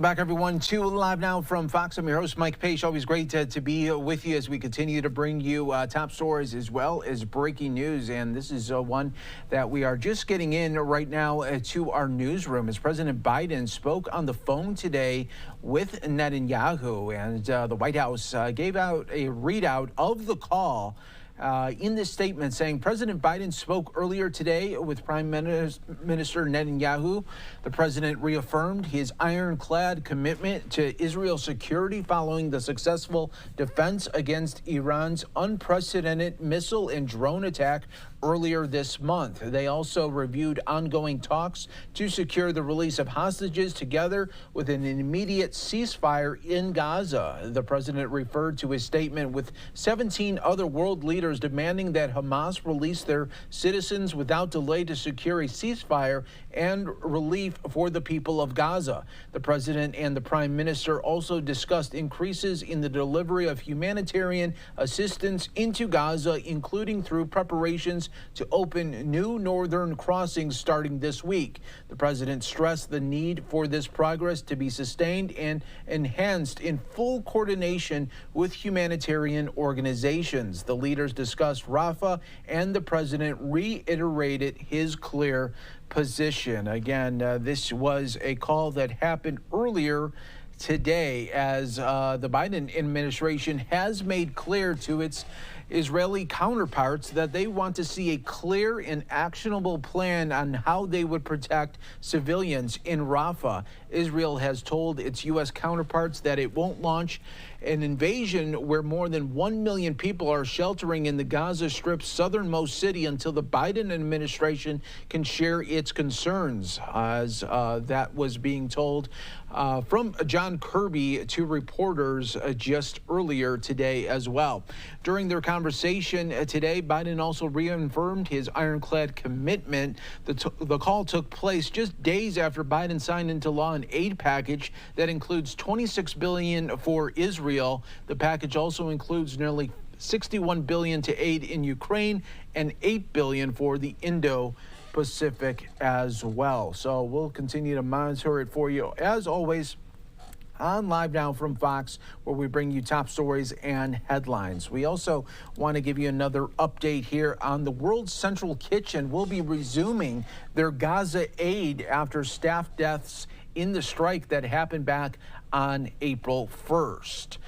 Back, everyone, to Live Now from Fox. I'm your host, Mike Page. Always great to be with you as we continue to bring you top stories as well as breaking news. And this is one that we are just getting in right now to our newsroom as President Biden spoke on the phone today with Netanyahu. And the White House gave out a readout of the call in this statement, saying President Biden spoke earlier today with Prime Minister Netanyahu. The president reaffirmed his ironclad commitment to Israel's security following the successful defense against Iran's unprecedented missile and drone attack earlier this month. They also reviewed ongoing talks to secure the release of hostages together with an immediate ceasefire in Gaza. The president referred to his statement with 17 other world leaders demanding that Hamas release their citizens without delay to secure a ceasefire and relief for the people of Gaza. The president and the prime minister also discussed increases in the delivery of humanitarian assistance into Gaza, including through preparations to open new northern crossings starting this week. The president stressed the need for this progress to be sustained and enhanced in full coordination with humanitarian organizations. The leaders discussed Rafah, and the president reiterated his clear position. Again, this was a call that happened earlier today as the Biden administration has made clear to its Israeli counterparts that they want to see a clear and actionable plan on how they would protect civilians in Rafah. Israel has told its U.S. counterparts that it won't launch an invasion where more than 1 million people are sheltering in the Gaza Strip's southernmost city until the Biden administration can share its concerns, as that was being told from John Kirby to reporters just earlier today as well. During their conversation today, Biden also reaffirmed his ironclad commitment. The call took place just days after Biden signed into law an aid package that includes $26 billion for Israel. The package also includes nearly $61 billion to aid in Ukraine and $8 billion for the Indo-Pacific as well. So we'll continue to monitor it for you, as always, on Live Now from Fox, where we bring you top stories and headlines. We also want to give you another update here on the World Central Kitchen. Will be resuming their Gaza aid after staff deaths in the strike that happened back on April 1st.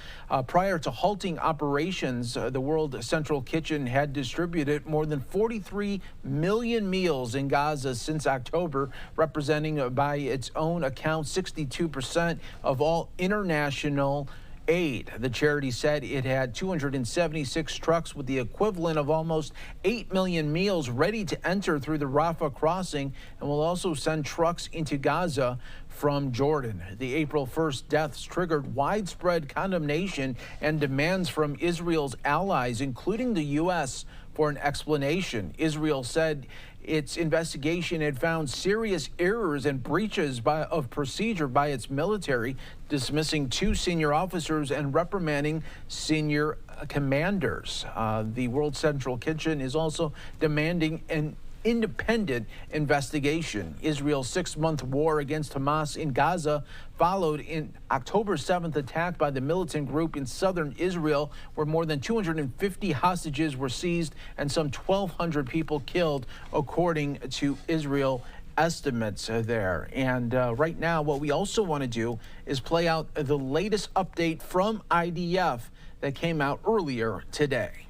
Prior to halting operations, the World Central Kitchen had distributed more than 43 million meals in Gaza since October, representing by its own account 62% of all international aid. The charity said it had 276 trucks with the equivalent of almost 8 million meals ready to enter through the Rafah crossing, and will also send trucks into Gaza from Jordan. The April 1st deaths triggered widespread condemnation and demands from Israel's allies, including the U.S., for an explanation. Israel said its investigation had found serious errors and breaches of procedure by its military, dismissing 2 senior officers and reprimanding senior commanders. The World Central Kitchen is also demanding an independent investigation. Israel's 6-month war against Hamas in Gaza followed in October 7th attack by the militant group in southern Israel, where more than 250 hostages were seized and some 1,200 people killed, according to Israel estimates there. And right now, what we also want to do is play out the latest update from IDF that came out earlier today.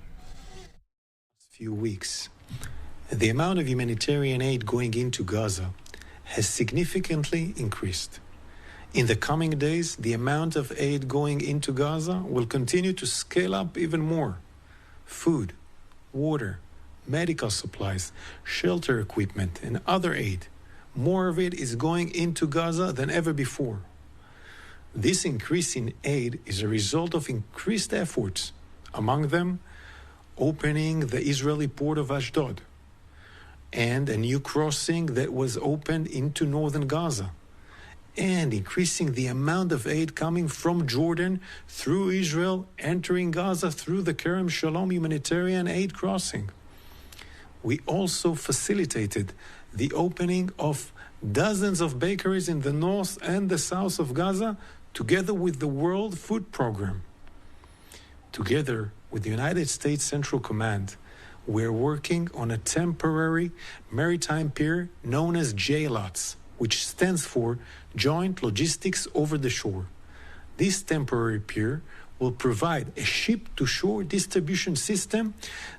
Few weeks. The amount of humanitarian aid going into Gaza has significantly increased. In the coming days, the amount of aid going into Gaza will continue to scale up even more. Food, water, medical supplies, shelter equipment, and other aid. More of it is going into Gaza than ever before. This increase in aid is a result of increased efforts, among them opening the Israeli port of Ashdod, and a new crossing that was opened into northern Gaza, and increasing the amount of aid coming from Jordan through Israel, entering Gaza through the Kerem Shalom humanitarian aid crossing. We also facilitated the opening of dozens of bakeries in the north and the south of Gaza, together with the World Food Program. Together with the United States Central Command, we're working on a temporary maritime pier known as JLOTS, which stands for Joint Logistics Over the Shore. This temporary pier will provide a ship-to-shore distribution system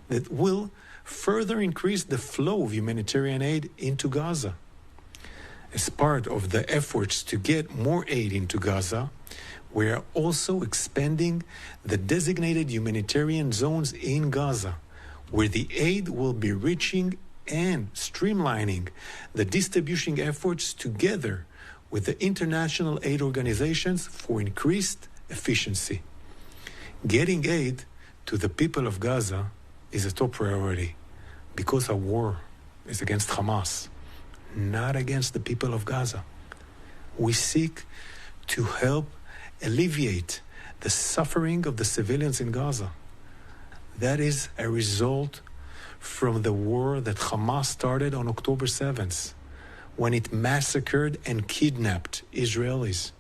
that will further increase the flow of humanitarian aid into Gaza. As part of the efforts to get more aid into Gaza, we are also expanding the designated humanitarian zones in Gaza, where the aid will be reaching and streamlining the distribution efforts together with the international aid organizations for increased efficiency. Getting aid to the people of Gaza is a top priority because our war is against Hamas, not against the people of Gaza. We seek to help alleviate the suffering of the civilians in Gaza. That is a result from the war that Hamas started on October 7th, when it massacred and kidnapped Israelis.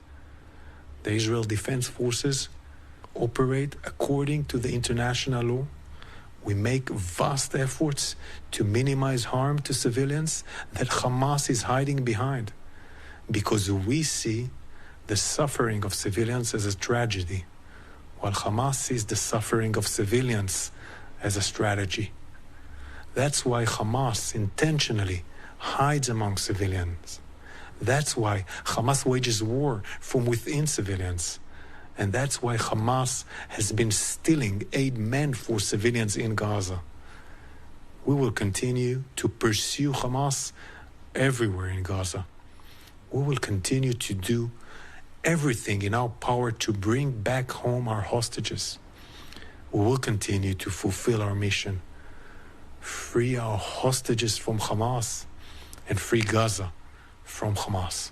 The Israel Defense Forces operate according to the international law. We make vast efforts to minimize harm to civilians that Hamas is hiding behind, because we see the suffering of civilians as a tragedy, while Hamas sees the suffering of civilians as a strategy. That's why Hamas intentionally hides among civilians. That's why Hamas wages war from within civilians. And that's why Hamas has been stealing aid meant for civilians in Gaza. We will continue to pursue Hamas everywhere in Gaza. We will continue to do everything in our power to bring back home our hostages. We will continue to fulfill our mission. Free our hostages from Hamas and free Gaza from Hamas.